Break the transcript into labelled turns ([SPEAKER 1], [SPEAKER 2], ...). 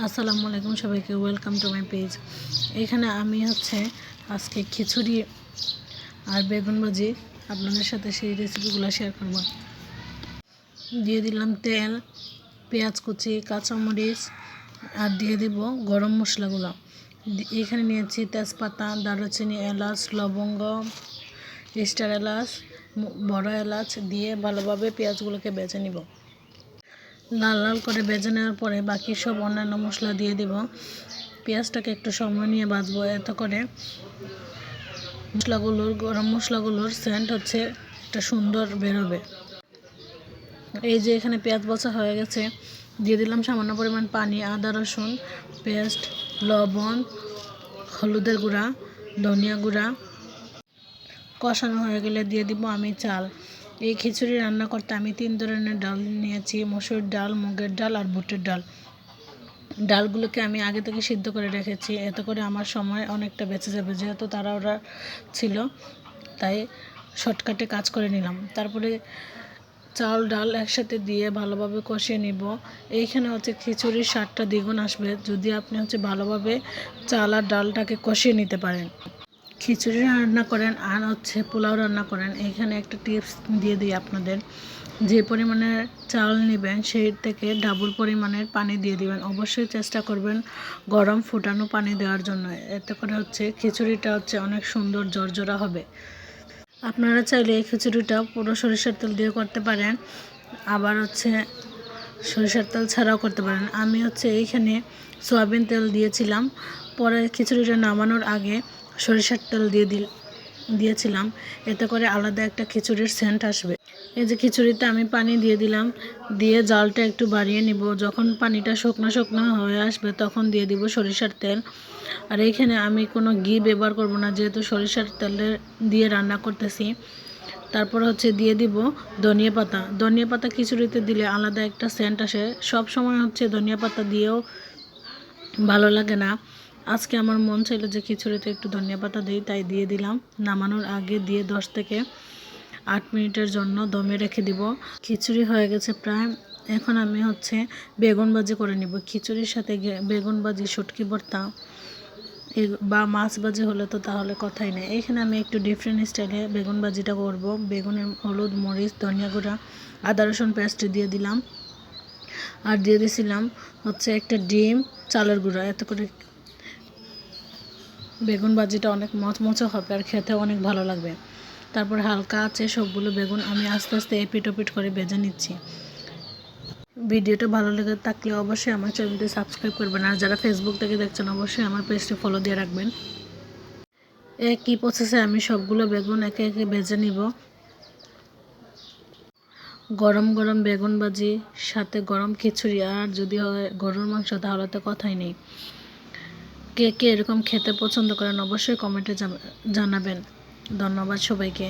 [SPEAKER 1] আসসালামু আলাইকুম সবাইকে, ওয়েলকাম টু মাই পেজ। এখানে আমি আজকে খিচুড়ি আর বেগুন ভাজি আপনাদের সাথে সেই রেসিপিগুলো শেয়ার করব। দিয়ে দিলাম তেল, পেঁয়াজ কুচি, কাঁচামরিচ আর দিয়ে দিব গরম মশলাগুলো। এখানে নিয়েছি তেজপাতা, দারুচিনি, এলাচ, লবঙ্গ, স্টার এলাচ, বড় এলাচ দিয়ে ভালোভাবে পেঁয়াজগুলোকে বেজে নিব। লাল লাল করে ভেজে নেওয়ার পরে বাকি সব অন্যান্য মশলা দিয়ে দিব। পেঁয়াজটাকে একটু সময় নিয়ে ভাজবো, এতে করে গরম মশলাগুলোর সেন্ট একটা সুন্দর বেরোবে। এই যে এখানে পেঁয়াজ ভাজা হয়ে গেছে, দিয়ে দিলাম সামান্য পরিমাণ পানি, আদা রসুন পেস্ট, লবণ, হলুদের গুঁড়া, ধনিয়া গুঁড়া। কষানো হয়ে গেলে দিয়ে দিব আমি চাল। এই খিচুড়ি রান্না করতে আমি 3 ধরনের ডাল নিয়েছি: মসুর ডাল, মুগের ডাল আর বুটের ডাল। ডালগুলোকে আমি আগে থেকে সিদ্ধ করে রেখেছি, এতে করে আমার সময় অনেকটা বেঁচে যাবে। যেহেতু তাড়াহুড়া ছিল, তাই শর্টকাটে কাজ করে নিলাম। তারপরে চাল ডাল একসাথে দিয়ে ভালোভাবে কষিয়ে নিব। এইখানে খিচুড়ির স্বাদটা দ্বিগুণ আসবে যদি আপনি ভালোভাবে চাল আর ডালটাকে কষিয়ে নিতে পারেন। খিচুড়ি রান্না করেন আর পোলাও রান্না করেন, এইখানে একটা টিপস দিয়ে দিই আপনাদের। যে পরিমাণে চাল নেবেন সেই থেকে ডাবল পরিমাণের পানি দিয়ে দিবেন। অবশ্যই চেষ্টা করবেন গরম ফুটানো পানি দেওয়ার জন্য, এতে করে খিচুড়িটা অনেক সুন্দর ঝরঝরা হবে। আপনারা চাইলে এই খিচুড়িটা পুরো সরিষার তেল দিয়ে করতে পারেন, আবার সরিষার তেল ছাড়াও করতে পারেন। আমি এইখানে সয়াবিন তেল দিয়েছিলাম, পরে খিচুড়িটা নামানোর আগে সরিষার তেল দিয়েছিলাম, এতে করে আলাদা একটা খিচুড়ির সেন্ট আসবে। এই যে খিচুড়িতে আমি পানি দিয়ে দিলাম, দিয়ে জালটা একটু বাড়িয়ে নিব। যখন পানিটা শুকনো শুকনো হয়ে আসবে তখন দিয়ে দিব সরিষার তেল। আর এইখানে আমি কোনো ঘি ব্যবহার করব না, যেহেতু সরিষার তেলে দিয়ে রান্না করতেছি। তারপর দিয়ে দিব ধনিয়া পাতা। ধনিয়া পাতা খিচুড়িতে দিলে আলাদা একটা সেন্ট আসে। সব সময় ধনিয়া পাতা দিয়েও ভালো লাগে না। আজকে আমার মন চাইলো যে খিচুড়িতে একটু ধনিয়া পাতা দিই, তাই দিয়ে দিলাম। নামানোর আগে দিয়ে 10 থেকে 8 মিনিটের জন্য দমে রেখে দিব। খিচুড়ি হয়ে গেছে প্রায়। এখন আমি বেগুন ভাজি করে নিব। খিচুড়ির সাথে বেগুন ভাজি, শুটকি ভর্তা বা মাছ ভাজি হলে তো তাহলে কথাই নেই। এখানে আমি একটু ডিফারেন্ট স্টাইলে বেগুন ভাজিটা করব। বেগুনের হলুদ, মরিচ, ধনিয়া গুঁড়া, আদা রসুন পেস্ট দিয়ে দিলাম। আর দিয়ে দিয়েছিলাম একটা ডিম, চালের গুঁড়া। এতে করে বেগুন ভাজিটা অনেক মচমচে হবে আর খেতে অনেক ভালো লাগবে। তারপর হালকা আছে সবগুলো বেগুন আমি আস্তে আস্তে এপিট ওপিট করে ভেজে নিচ্ছি। ভিডিওটা ভালো লেগে থাকলে অবশ্যই আমার চ্যানেলটি সাবস্ক্রাইব করবেন, আর যারা ফেসবুক থেকে দেখছেন অবশ্যই আমার পেজটি ফলো দিয়ে রাখবেন। একই প্রসেসে আমি সবগুলো বেগুন একে একে ভেজে নিব। গরম গরম বেগুন ভাজি সাথে গরম খিচুড়ি, আর যদি হয় গরুর মাংস তাহলে তো কথাই নেই। কে কে এরকম খেতে পছন্দ করেন অবশ্যই কমেন্টে জানাবেন। ধন্যবাদ সবাইকে।